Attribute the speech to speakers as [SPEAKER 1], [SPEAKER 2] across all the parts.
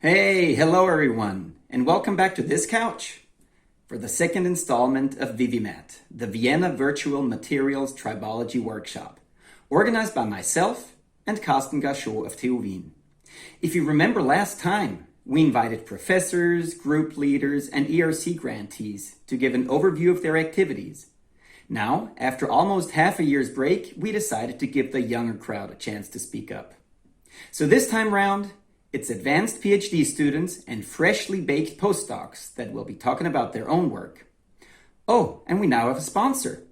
[SPEAKER 1] Hey, hello everyone, and welcome back to this couch for the second installment of ViViMaT, the Vienna Virtual Materials Tribology Workshop, organized by myself and Carsten Gachot of TU Wien. If you remember last time, we invited professors, group leaders, and ERC grantees to give an overview of their activities. Now, after almost half a year's break, we decided to give the younger crowd a chance to speak up. So this time round, it's advanced PhD students and freshly baked postdocs that will be talking about their own work. Oh, and we now have a sponsor.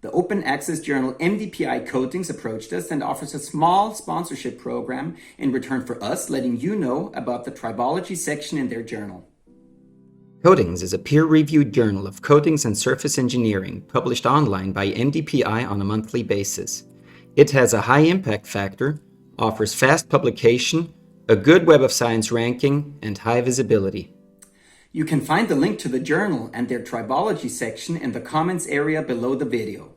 [SPEAKER 1] The open access journal MDPI Coatings approached us and offers a small sponsorship program in return for us letting you know about the tribology section in their journal. Coatings is a peer-reviewed journal of coatings and surface engineering published online by MDPI on a monthly basis. It has a high impact factor, offers fast publication, a good Web of Science ranking, and high visibility. You can find the link to the journal and their tribology section in the comments area below the video.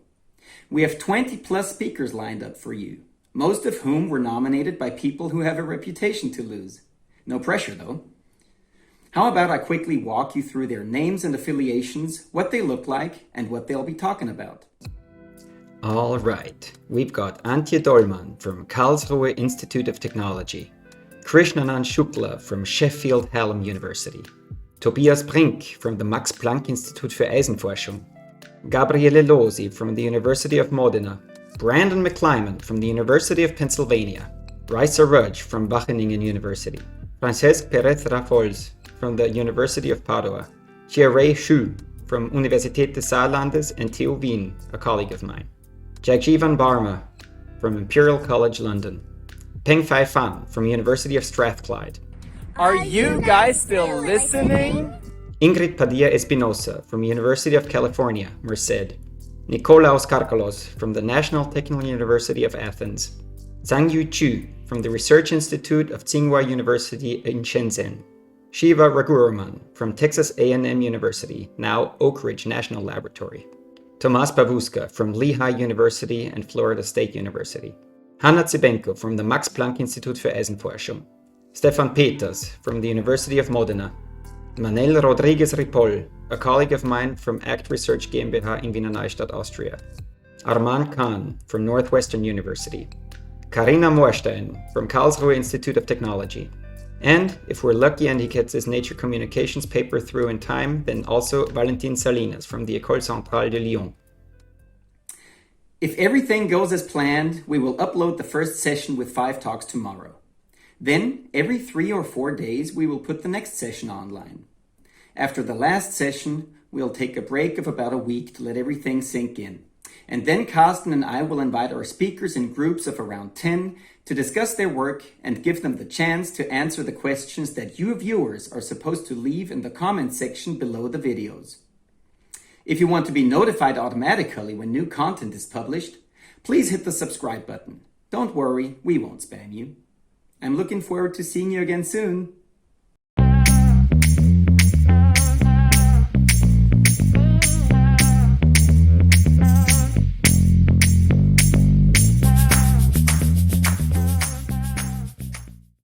[SPEAKER 1] We have 20 plus speakers lined up for you, most of whom were nominated by people who have a reputation to lose. No pressure though. How about I quickly walk you through their names and affiliations, what they look like, and what they'll be talking about. All right, we've got Antje Dollmann from Karlsruhe Institute of Technology, Krishnanand Shukla from Sheffield Hallam University, Tobias Brink from the Max Planck Institut für Eisenforschung, Gabriele Losi from the University of Modena, Brandon McClyman from the University of Pennsylvania, Raisa Rudge from Wageningen University, Francesc Perez Rafols from the University of Padua, Xiaorui Xu from Universität des Saarlandes and TU Wien, a colleague of mine, Jagjivan Barma from Imperial College London, Peng Fai Fan from University of Strathclyde.
[SPEAKER 2] Are you guys still listening?
[SPEAKER 1] Ingrid Padilla Espinosa from University of California, Merced. Nikolaos Karkalos from the National Technical University of Athens. Zhangyu Chu from the Research Institute of Tsinghua University in Shenzhen. Shiva Raghuraman from Texas A&M University, now Oak Ridge National Laboratory. Tomas Babuska from Lehigh University and Florida State University. Hanna Tsibenko from the Max Planck Institut für Eisenforschung, Stefan Peters from the University of Modena, Manel Rodriguez Ripoll, a colleague of mine from ACT Research GmbH in Wiener Neustadt, Austria, Arman Khan from Northwestern University, Karina Moorstein from Karlsruhe Institute of Technology, and if we're lucky and he gets his Nature Communications paper through in time, then also Valentin Salinas from the École Centrale de Lyon. If everything goes as planned, we will upload the first session with 5 talks tomorrow. Then, every 3 or 4 days, we will put the next session online. After the last session, we'll take a break of about a week to let everything sink in. And then Carsten and I will invite our speakers in groups of around 10 to discuss their work and give them the chance to answer the questions that you viewers are supposed to leave in the comment section below the videos. If you want to be notified automatically when new content is published, please hit the subscribe button. Don't worry, we won't spam you. I'm looking forward to seeing you again soon.